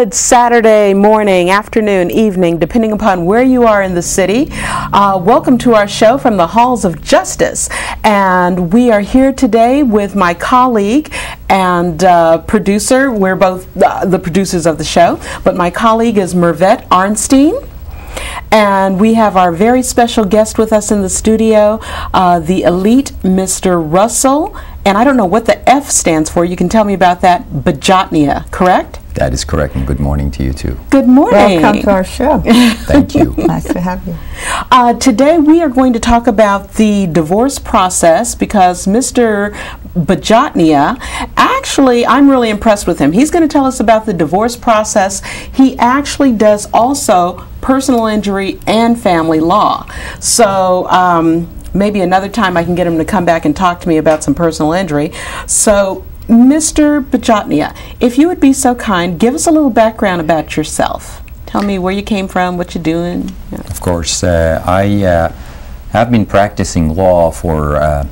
Good Saturday morning, afternoon, evening, depending upon where you are in the city. Welcome to our show from the Halls of Justice. And we are here today with my colleague and producer. We're both the producers of the show, but my colleague is Murvet Arnstein. And we have our very special guest with us in the studio, the elite Mr. Russell. And I don't know what the F stands for. You can tell me about that. BEHJATNIA, correct? That is correct, and good morning to you too. Good morning. Welcome to our show. Thank you. Nice to have you. Today we are going to talk about the divorce process because Mr. BEHJATNIA, actually I'm really impressed with him. He's going to tell us about the divorce process. He actually does also personal injury and family law. So maybe another time I can get him to come back and talk to me about some personal injury. So Mr. BEHJATNIA, if you would be so kind, give us a little background about yourself. Tell me where you came from, what you're doing. Yeah. Of course, I have been practicing law for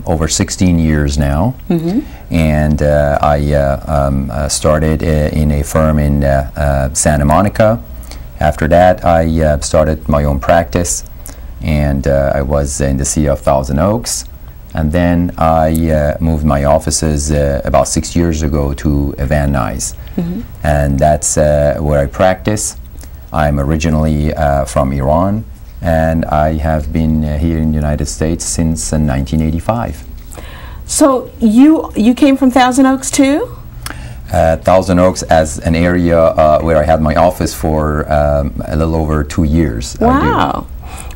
over 16 years now, and I started in a firm in Santa Monica. After that, I started my own practice, and I was in the city of Thousand Oaks. And then I moved my offices about 6 years ago to Van Nuys, and that's where I practice. I'm originally from Iran, and I have been here in the United States since 1985. So you came from Thousand Oaks too? Thousand Oaks as an area where I had my office for a little over 2 years. Wow.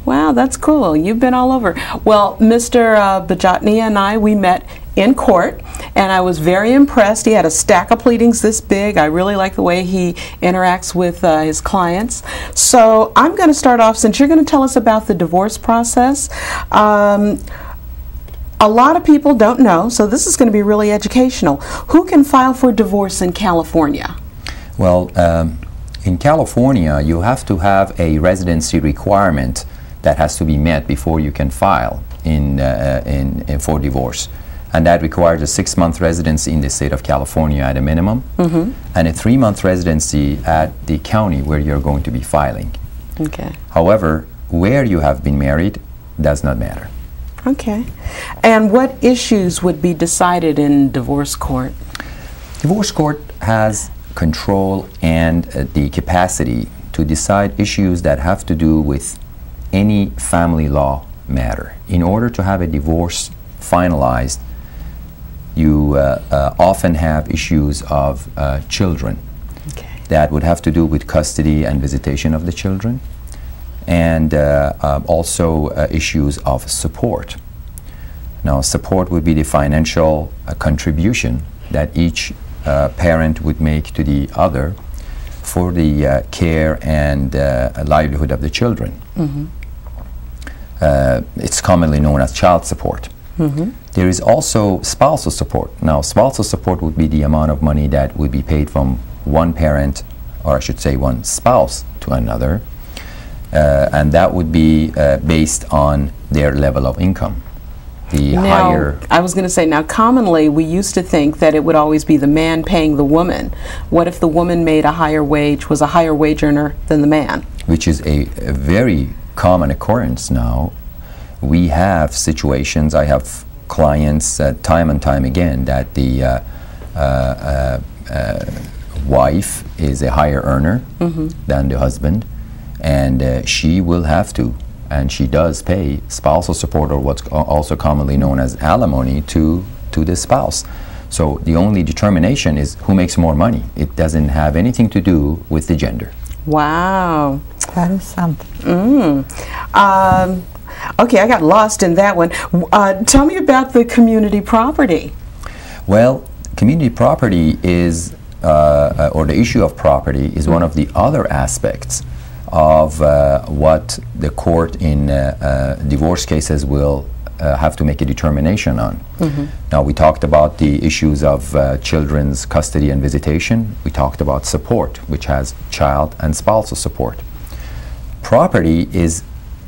Wow, that's cool. You've been all over. Well, Mr. BEHJATNIA and I, we met in court, and I was very impressed. He had a stack of pleadings this big. I really like the way he interacts with his clients. So I'm going to start off, since you're going to tell us about the divorce process. A lot of people don't know, so this is going to be really educational. Who can file for divorce in California? Well, in California, you have to have a residency requirement that has to be met before you can file for divorce. And that requires a 6-month residency in the state of California at a minimum, and a 3-month residency at the county where you're going to be filing. Okay. However, where you have been married does not matter. Okay. And what issues would be decided in divorce court? Divorce court has control and the capacity to decide issues that have to do with any family law matter. In order to have a divorce finalized, you often have issues of children. Okay. That would have to do with custody and visitation of the children, and also issues of support. Now, support would be the financial contribution that each parent would make to the other for the care and livelihood of the children. It's commonly known as child support. There is also spousal support. Now, spousal support would be the amount of money that would be paid from one parent, or I should say one spouse, to another, and that would be based on their level of income. I was going to say, now commonly we used to think that it would always be the man paying the woman. What if the woman made a higher wage, was a higher wage earner than the man? Which is a very common occurrence now. We have situations, I have clients time and time again, that the wife is a higher earner than the husband, and she will have to, and she does pay spousal support, or what's also commonly known as alimony, to the spouse. So the only determination is who makes more money. It doesn't have anything to do with the gender. Wow. That is something. Okay, I got lost in that one. Tell me about the community property. Well, community property is, or the issue of property is one of the other aspects of what the court in divorce cases will have to make a determination on. Now, we talked about the issues of children's custody and visitation. We talked about support, which has child and spousal support. Property is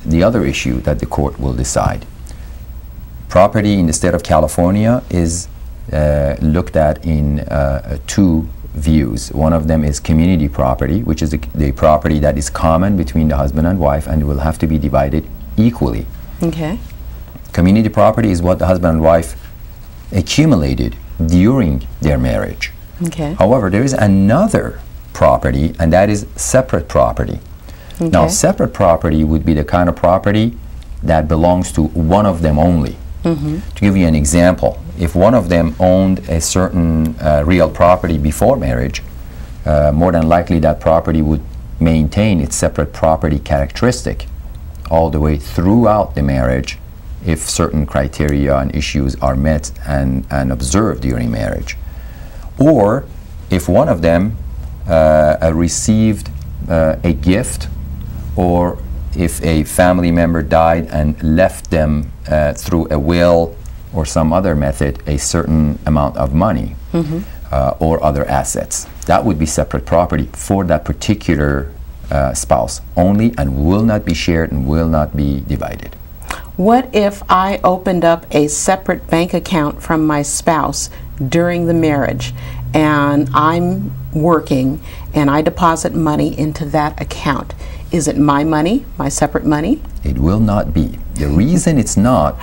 the other issue that the court will decide. Property in the state of California is looked at in two views. One of them is community property, which is the property that is common between the husband and wife and will have to be divided equally. Okay. Community property is what the husband and wife accumulated during their marriage. Okay. However, there is another property, and that is separate property. Okay. Now, separate property would be the kind of property that belongs to one of them only. To give you an example, if one of them owned a certain real property before marriage, more than likely that property would maintain its separate property characteristic all the way throughout the marriage if certain criteria and issues are met and observed during marriage. Or if one of them received a gift, or if a family member died and left them through a will or some other method a certain amount of money or other assets. That would be separate property for that particular spouse only, and will not be shared and will not be divided. What if I opened up a separate bank account from my spouse during the marriage, and I'm working and I deposit money into that account? Is it my money, my separate money? It will not be. The reason it's not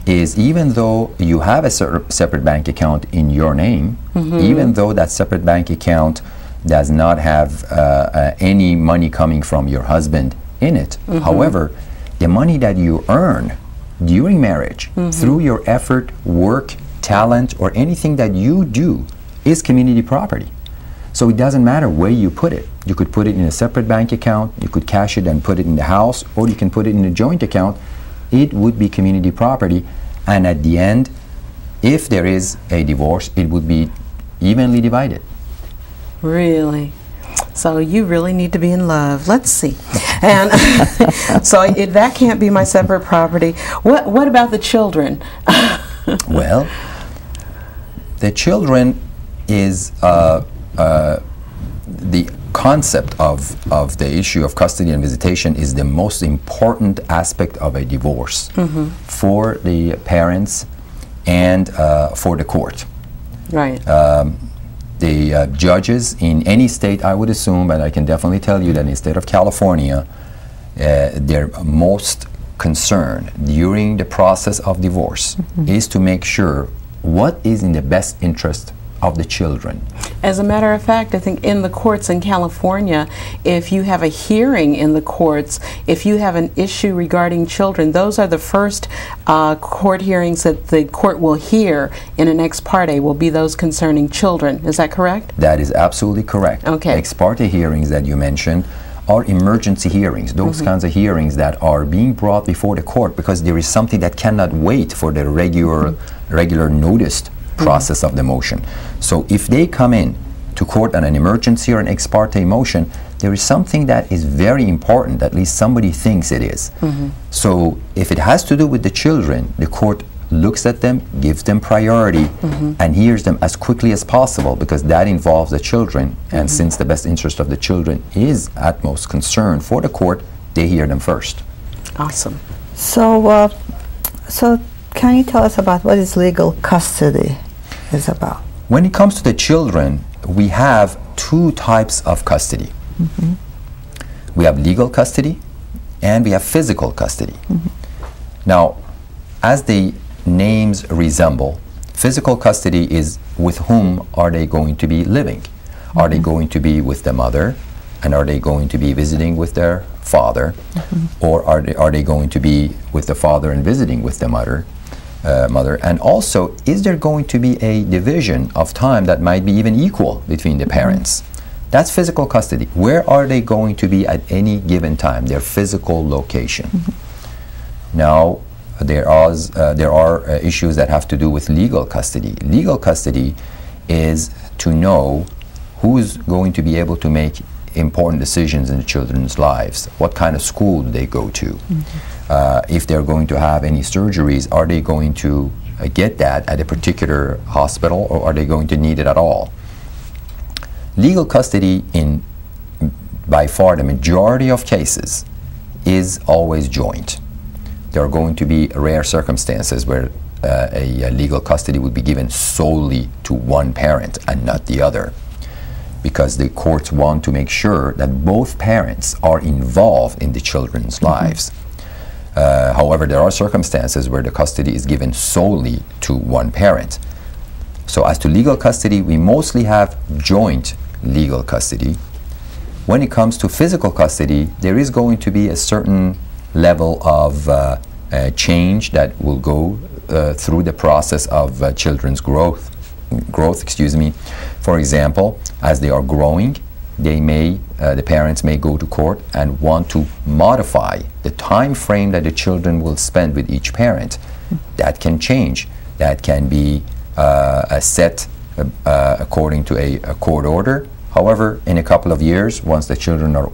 is, even though you have a separate bank account in your name, even though that separate bank account does not have any money coming from your husband in it, however, the money that you earn during marriage through your effort, work, talent, or anything that you do is community property. So it doesn't matter where you put it. You could put it in a separate bank account, you could cash it and put it in the house, or you can put it in a joint account. It would be community property, and at the end, if there is a divorce, it would be evenly divided. Really? So you really need to be in love. Let's see. And so that can't be my separate property. What about the children? Well, the children is the concept of the issue of custody and visitation is the most important aspect of a divorce for the parents and for the court. Right. The judges in any state, I would assume, but I can definitely tell you that in the state of California, their most concern during the process of divorce is to make sure what is in the best interest of the children. As a matter of fact, I think in the courts in California, if you have a hearing in the courts, if you have an issue regarding children, those are the first court hearings that the court will hear in an ex parte, will be those concerning children. Is that correct? That is absolutely correct. Okay. Ex parte hearings that you mentioned are emergency hearings, those kinds of hearings that are being brought before the court because there is something that cannot wait for the regular noticed process of the motion. So if they come in to court on an emergency or an ex parte motion, there is something that is very important, at least somebody thinks it is. So if it has to do with the children, the court looks at them, gives them priority, and hears them as quickly as possible because that involves the children. And since the best interest of the children is utmost concern for the court, they hear them first. Awesome. So, so can you tell us about what is legal custody is about? When it comes to the children, we have two types of custody. We have legal custody and we have physical custody. Now, as the names resemble, physical custody is with whom are they going to be living? Are they going to be with the mother, and are they going to be visiting with their father, or are they going to be with the father and visiting with the mother? And also, is there going to be a division of time that might be even equal between the parents? That's physical custody. Where are they going to be at any given time, their physical location? Now, there are issues that have to do with legal custody. Legal custody is to know who's going to be able to make important decisions in the children's lives. What kind of school do they go to? If they're going to have any surgeries, are they going to get that at a particular hospital, or are they going to need it at all? Legal custody, in by far the majority of cases, is always joint. There are going to be rare circumstances where a legal custody would be given solely to one parent and not the other. because the courts want to make sure that both parents are involved in the children's lives. However, there are circumstances where the custody is given solely to one parent. So as to legal custody, we mostly have joint legal custody. When it comes to physical custody, there is going to be a certain level of change that will go through the process of children's growth. For example, as they are growing, the parents may go to court and want to modify the time frame that the children will spend with each parent. That can change. That can be set according to a court order. However, in a couple of years, once the children are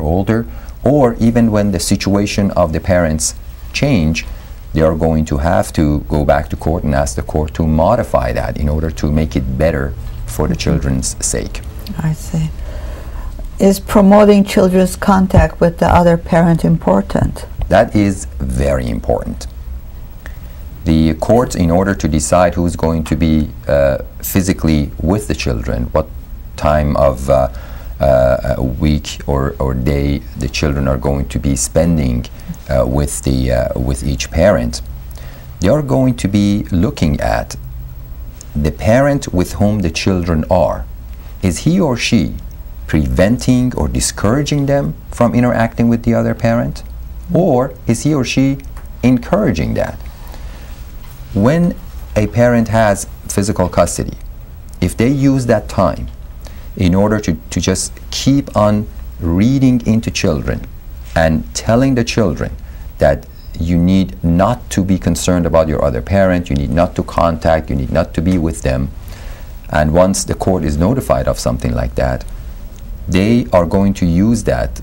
older, or even when the situation of the parents change, they are going to have to go back to court and ask the court to modify that in order to make it better for the children's sake. I see. Is promoting children's contact with the other parent important? That is very important. The courts, in order to decide who's going to be physically with the children, what time of a week or day the children are going to be spending with each parent, they are going to be looking at the parent with whom the children are. Is he or she preventing or discouraging them from interacting with the other parent? Or is he or she encouraging that? When a parent has physical custody, if they use that time in order to just keep on reading into children and telling the children that you need not to be concerned about your other parent, you need not to contact, you need not to be with them, and once the court is notified of something like that, they are going to use that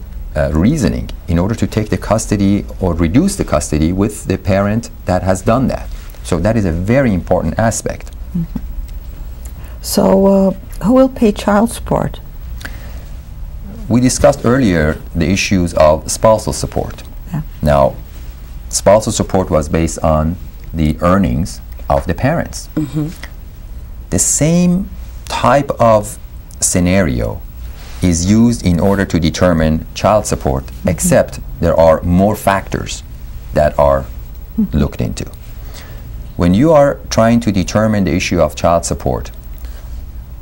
reasoning in order to take the custody or reduce the custody with the parent that has done that. So that is a very important aspect. Mm-hmm. So who will pay child support? We discussed earlier the issues of spousal support. Yeah. Now, spousal support was based on the earnings of the parents. Mm-hmm. The same type of scenario is used in order to determine child support, mm-hmm. except there are more factors that are mm-hmm. looked into. When you are trying to determine the issue of child support,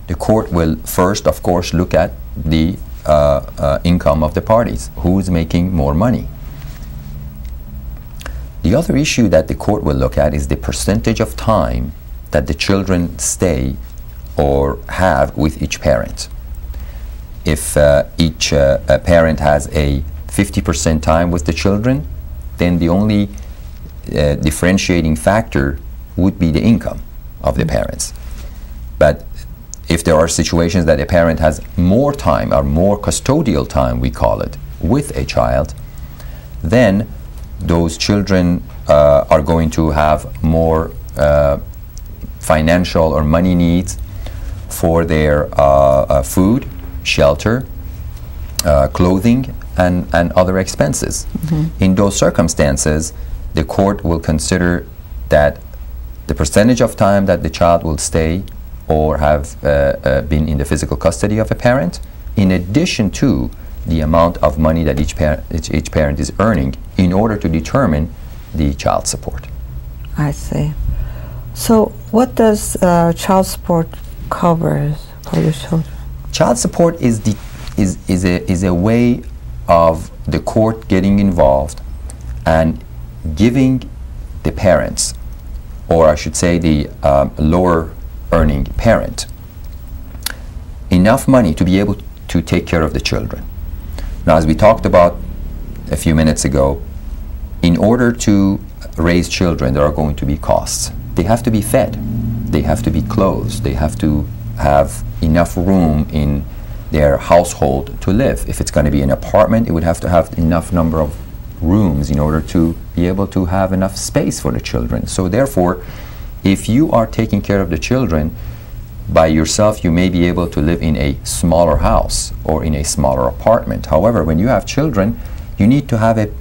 the court will first, of course, look at the income of the parties. Who's making more money? The other issue that the court will look at is the percentage of time that the children stay or have with each parent. If each parent has a 50% time with the children, then the only differentiating factor would be the income of the parents. But if there are situations that a parent has more time or more custodial time, we call it, with a child, then those children are going to have more financial or money needs for their food, shelter, clothing, and other expenses. Mm-hmm. In those circumstances, the court will consider that the percentage of time that the child will stay or have been in the physical custody of a parent, in addition to the amount of money that each parent is earning, in order to determine the child support. I see. So what does child support cover for your children? Child support is a way of the court getting involved and giving the parents, or I should say the lower earning parent, enough money to be able to take care of the children. Now, as we talked about a few minutes ago, in order to raise children, there are going to be costs. They have to be fed, they have to be clothed, they have to have enough room in their household to live. If it's going to be an apartment, it would have to have enough number of rooms in order to be able to have enough space for the children. So therefore, if you are taking care of the children by yourself, you may be able to live in a smaller house or in a smaller apartment. However, when you have children, you need to have a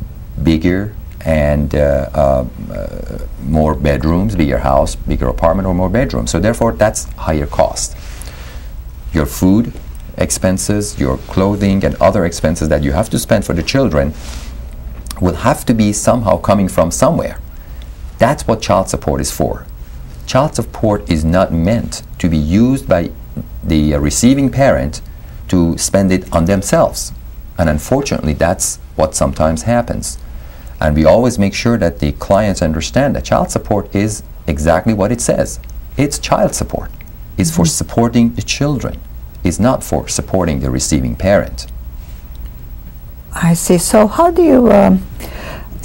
bigger and more bedrooms, bigger house, bigger apartment, or more bedrooms. So therefore, that's higher cost. Your food expenses, your clothing and other expenses that you have to spend for the children will have to be somehow coming from somewhere. That's what child support is for. Child support is not meant to be used by the receiving parent to spend it on themselves. And unfortunately, that's what sometimes happens. And we always make sure that the clients understand that child support is exactly what it says. It's child support. It's for supporting the children. It's not for supporting the receiving parent. I see. So how do you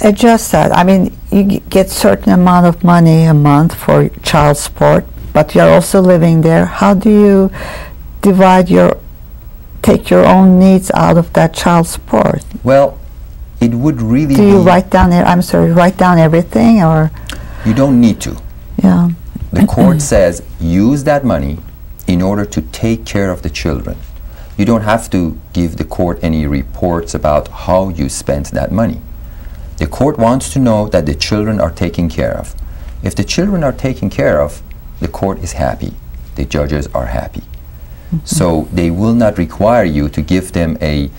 adjust that? I mean, you get certain amount of money a month for child support, but you're also living there. How do you divide take your own needs out of that child support? Well, it would really Do you write down write down everything, or? You don't need to. Yeah. The court says use that money in order to take care of the children. You don't have to give the court any reports about how you spent that money. The court wants to know that the children are taken care of. If the children are taken care of, the court is happy. The judges are happy. So they will not require you to give them a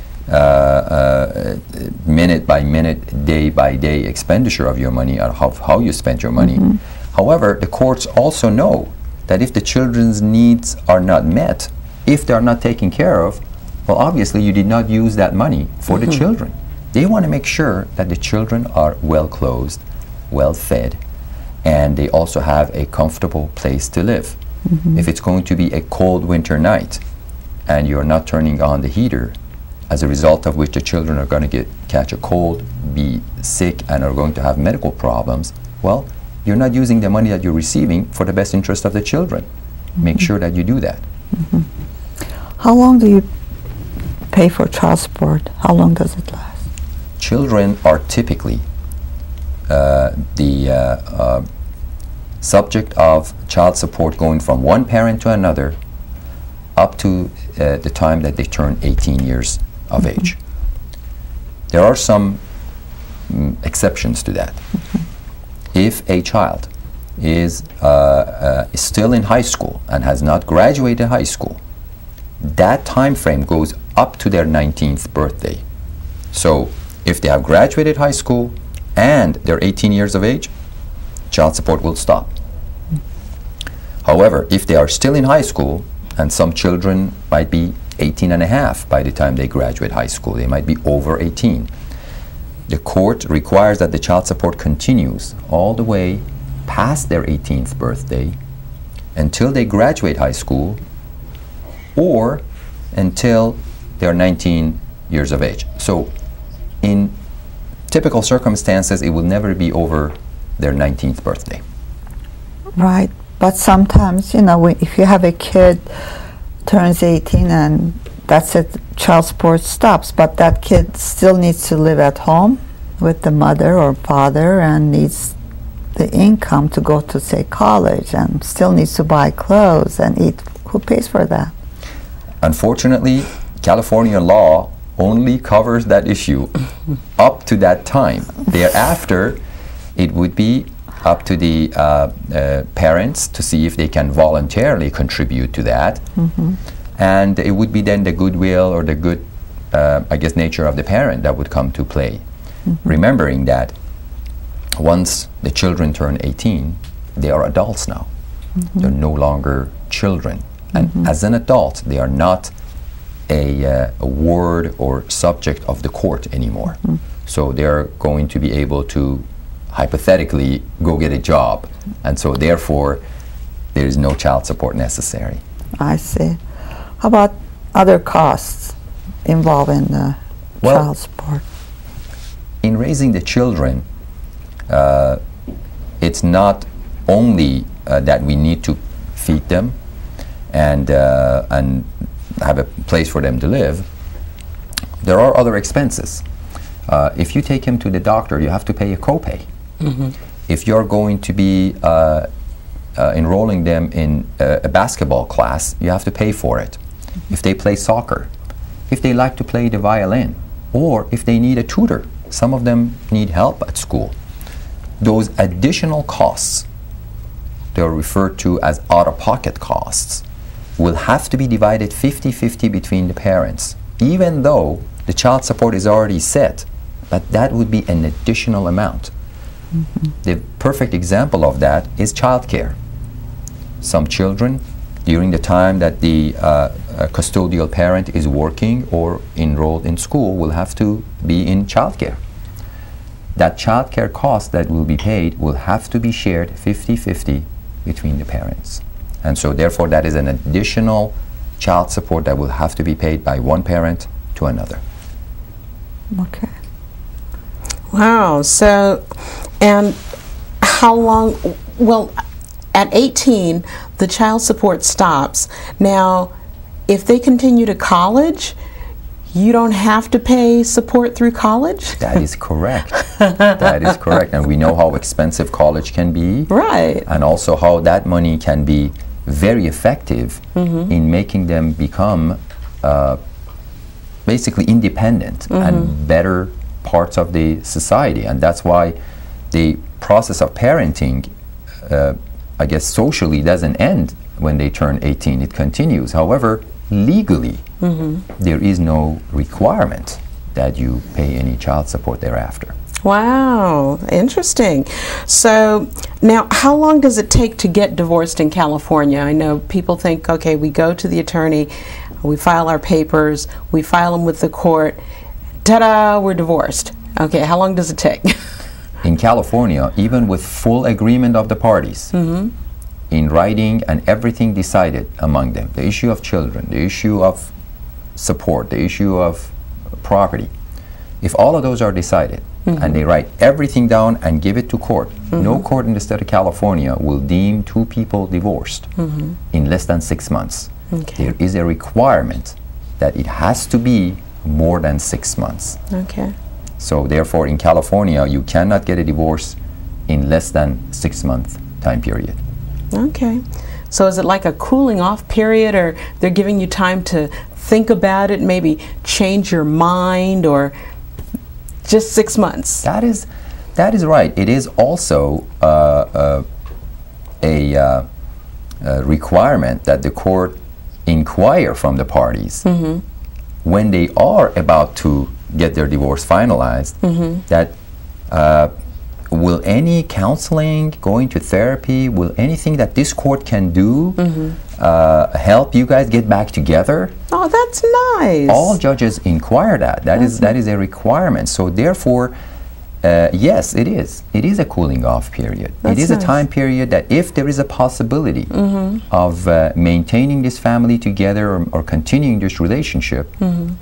minute by minute, day by day expenditure of your money or how you spent your money. However, the courts also know that if the children's needs are not met, if they are not taken care of, well, obviously you did not use that money for the children. They want to make sure that the children are well clothed, well fed, and they also have a comfortable place to live. If it's going to be a cold winter night and you're not turning on the heater, as a result of which the children are going to catch a cold, be sick, and are going to have medical problems, well, you're not using the money that you're receiving for the best interest of the children. Make sure that you do that. How long do you pay for child support? How long does it last? Children are typically the subject of child support going from one parent to another up to the time that they turn 18 years of age. There are some exceptions to that. If a child is still in high school and has not graduated high school, that time frame goes up to their 19th birthday. So if they have graduated high school and they're 18 years of age, child support will stop. However, if they are still in high school, and some children might be 18 and a half by the time they graduate high school, they might be over 18, the court requires that the child support continues all the way past their 18th birthday until they graduate high school or until they're 19 years of age. So in typical circumstances, it will never be over their 19th birthday. Right, but sometimes, you know, if you have a kid turns 18 and that's it, child support stops, but that kid still needs to live at home with the mother or father and needs the income to go to, say, college, and still needs to buy clothes and eat. Who pays for that? Unfortunately, California law only covers that issue up to that time. Thereafter, it would be up to the parents to see if they can voluntarily contribute to that. And it would be then the goodwill or the good, I guess, nature of the parent that would come to play. Remembering that once the children turn 18, they are adults now. They're no longer children. And as an adult, they are not a ward or subject of the court anymore. So they're going to be able to hypothetically go get a job, and so therefore there is no child support necessary. I see. How about other costs involved in child support? In raising the children, it's not only that we need to feed them and have a place for them to live. There are other expenses. If you take him to the doctor, you have to pay a copay. If you're going to be enrolling them in a basketball class, you have to pay for it. If they play soccer, if they like to play the violin, or if they need a tutor, some of them need help at school. Those additional costs, they're referred to as out-of-pocket costs. will have to be divided 50-50 between the parents, even though the child support is already set, but that would be an additional amount. The perfect example of that is childcare. Some children, during the time that the custodial parent is working or enrolled in school, will have to be in childcare. That childcare cost that will be paid will have to be shared 50-50 between the parents. And so therefore that is an additional child support that will have to be paid by one parent to another. Okay. Wow. So, and how long, well, at 18, the child support stops. Now, if they continue to college, you don't have to pay support through college? That is correct. That is correct. And we know how expensive college can be. Right. And also how that money can be very effective in making them become basically independent and better parts of the society. And that's why the process of parenting, I guess socially, doesn't end when they turn 18. It continues. However, legally, there is no requirement that you pay any child support thereafter. Wow, interesting. So now, how long does it take to get divorced in California? I know people think, okay, we go to the attorney, we file our papers, we file them with the court, ta-da, we're divorced. Okay, how long does it take? In California, even with full agreement of the parties, in writing and everything decided among them, the issue of children, the issue of support, the issue of property, if all of those are decided and they write everything down and give it to court, no court in the state of California will deem two people divorced in less than 6 months. Okay. There is a requirement that it has to be more than 6 months. Okay. So therefore in California you cannot get a divorce in less than 6 month time period. Okay. So is it like a cooling off period, or they're giving you time to think about it, maybe change your mind, or just 6 months? That is right. It is also a requirement that the court inquire from the parties when they are about to get their divorce finalized, that will any counseling, going to therapy, will anything that this court can do help you guys get back together? Oh, that's nice. All judges inquire that. That is a requirement. So therefore, yes, it is. It is a cooling off period. That's it is nice. a time period that if there is a possibility of maintaining this family together or continuing this relationship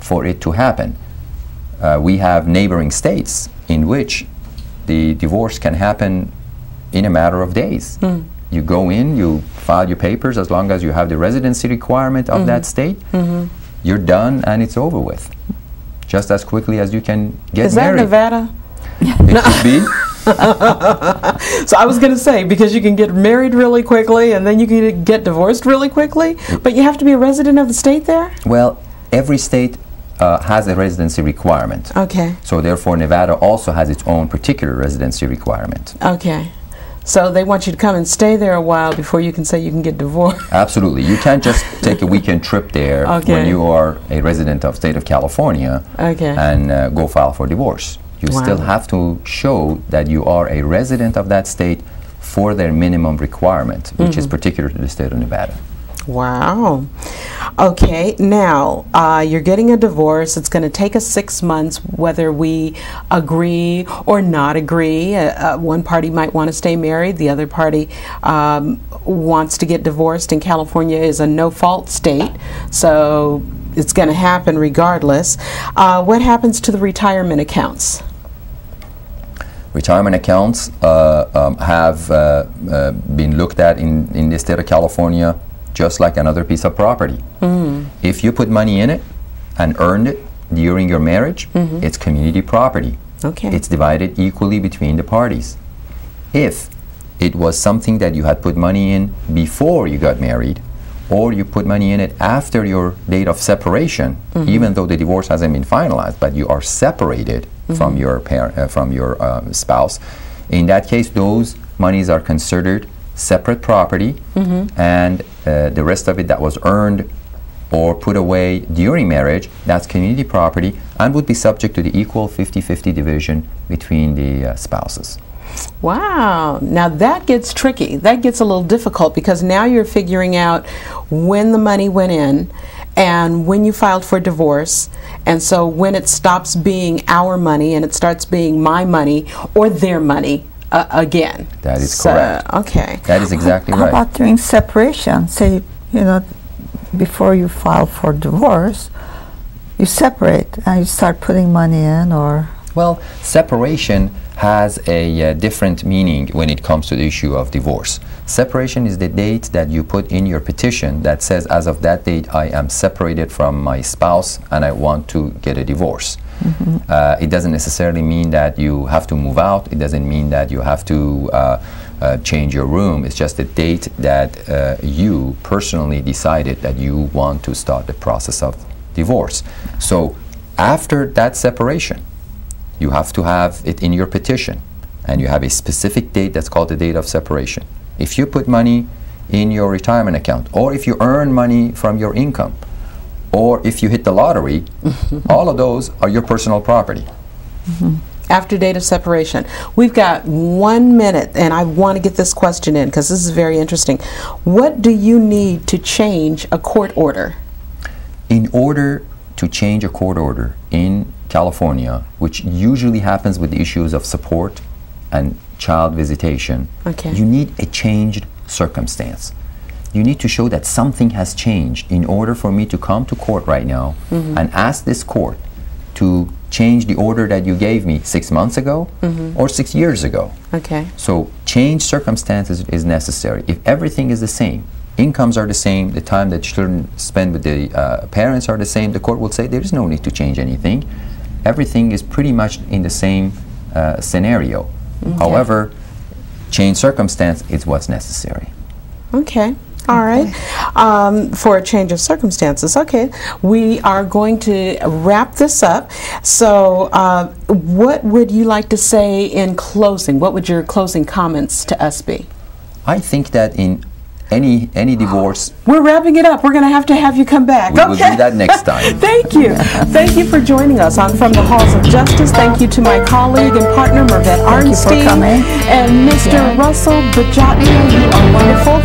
for it to happen, we have neighboring states in which the divorce can happen in a matter of days. You go in, you file your papers, as long as you have the residency requirement of that state, you're done and it's over with. Just as quickly as you can get married. Is that Nevada? It could be. So I was going to say, because you can get married really quickly and then you can get divorced really quickly, but you have to be a resident of the state there? Well, every state has a residency requirement. Okay. So therefore Nevada also has its own particular residency requirement. Okay. So they want you to come and stay there a while before you can say you can get divorced. Absolutely. You can't just take a weekend trip there when you are a resident of state of California and go file for divorce. You still have to show that you are a resident of that state for their minimum requirement, which is particular to the state of Nevada. Wow. Okay, now you're getting a divorce. It's going to take us 6 months, whether we agree or not agree. One party might want to stay married. The other party wants to get divorced. And California is a no-fault state, so it's going to happen regardless. What happens to the retirement accounts? Retirement accounts have been looked at in the state of California just like another piece of property. If you put money in it and earned it during your marriage, it's community property. Okay. It's divided equally between the parties. If it was something that you had put money in before you got married, or you put money in it after your date of separation, even though the divorce hasn't been finalized, but you are separated from your spouse, in that case, those monies are considered separate property, and the rest of it that was earned or put away during marriage, that's community property and would be subject to the equal 50-50 division between the spouses. Wow. Now that gets tricky. That gets a little difficult because now you're figuring out when the money went in and when you filed for divorce, and so when it stops being our money and it starts being my money or their money again. That is correct. Okay. That is exactly right. How about during separation? Say, you know, before you file for divorce, you separate and you start putting money in, or? Well, separation has a different meaning when it comes to the issue of divorce. Separation is the date that you put in your petition that says, as of that date, I am separated from my spouse and I want to get a divorce. It doesn't necessarily mean that you have to move out. It doesn't mean that you have to change your room. It's just the date that you personally decided that you want to start the process of divorce. So after that separation, you have to have it in your petition, and you have a specific date that's called the date of separation. If you put money in your retirement account, or if you earn money from your income, or if you hit the lottery, all of those are your personal property. After date of separation. We've got 1 minute, and I want to get this question in because this is very interesting. What do you need to change a court order? In order to change a court order in California, which usually happens with the issues of support and child visitation, you need a changed circumstance. You need to show that something has changed in order for me to come to court right now and ask this court to change the order that you gave me 6 months ago or 6 years ago. So change circumstances is necessary. If everything is the same, incomes are the same, the time that children spend with the parents are the same, the court will say there is no need to change anything. Everything is pretty much in the same scenario. However, change circumstance is what's necessary. All right. For a change of circumstances. We are going to wrap this up. So what would you like to say in closing? What would your closing comments to us be? I think that in any divorce... We're wrapping it up. We're going to have you come back. We will do that next time. Thank you. Thank you for joining us on From the Halls of Justice. Thank you to my colleague and partner, Murvet Arnstein. Thank you for coming. And Mr. Russell BEHJATNIA, you are wonderful.